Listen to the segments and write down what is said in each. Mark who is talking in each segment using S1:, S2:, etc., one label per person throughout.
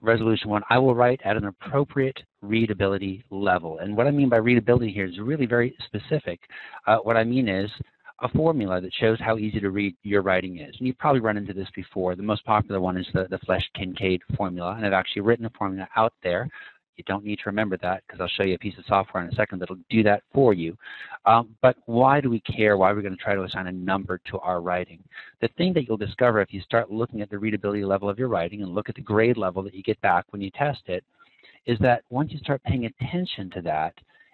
S1: Resolution 1, I will write at an appropriate readability level. And what I mean by readability here is really very specific. What I mean is a formula that shows how easy to read your writing is. And you've probably run into this before. The most popular one is the Flesch-Kincaid formula, and I've actually written a formula out there. You don't need to remember that because I'll show you a piece of software in a second that'll do that for you. But why do we care? Why are we going to try to assign a number to our writing? The thing that you'll discover if you start looking at the readability level of your writing and look at the grade level that you get back when you test it, is that once you start paying attention to that,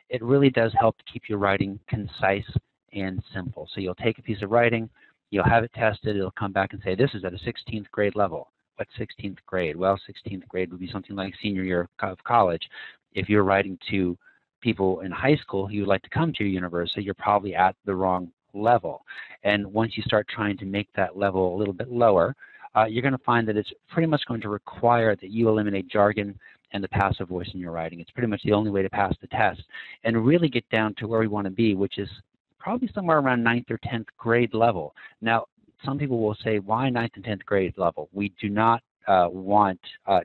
S1: it really does help to keep your writing concise and simple. So you'll take a piece of writing, you'll have it tested, it'll come back and say, this is at a 16th grade level. What 16th grade? Well, 16th grade would be something like senior year of college. If you're writing to people in high school who would like to come to your university, you're probably at the wrong level. And once you start trying to make that level a little bit lower, you're going to find that it's pretty much going to require that you eliminate jargon and the passive voice in your writing. It's pretty much the only way to pass the test and really get down to where we want to be, which is probably somewhere around 9th or 10th grade level. Now, some people will say, why 9th and 10th grade level? We do not want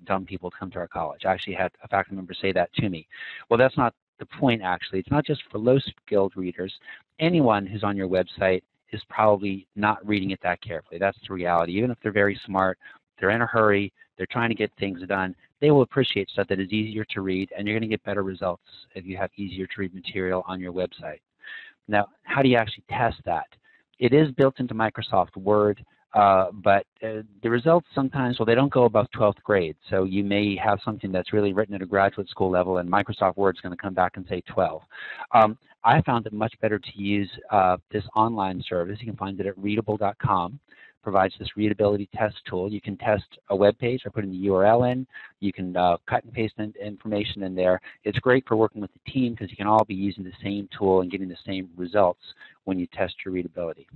S1: dumb people to come to our college. I actually had a faculty member say that to me. Well, that's not the point, actually. It's not just for low-skilled readers. Anyone who's on your website is probably not reading it that carefully. That's the reality. Even if they're very smart, they're in a hurry, they're trying to get things done, they will appreciate stuff that is easier to read, and you're going to get better results if you have easier to read material on your website. Now, how do you actually test that? It is built into Microsoft Word, but the results sometimes, well, they don't go above 12th grade. So you may have something that's really written at a graduate school level, and Microsoft Word is going to come back and say 12. I found it much better to use this online service. You can find it at readablecom. Provides this readability test tool. You can test a web page by putting the URL in. You can cut and paste information in there. It's great for working with the team because you can all be using the same tool and getting the same results when you test your readability.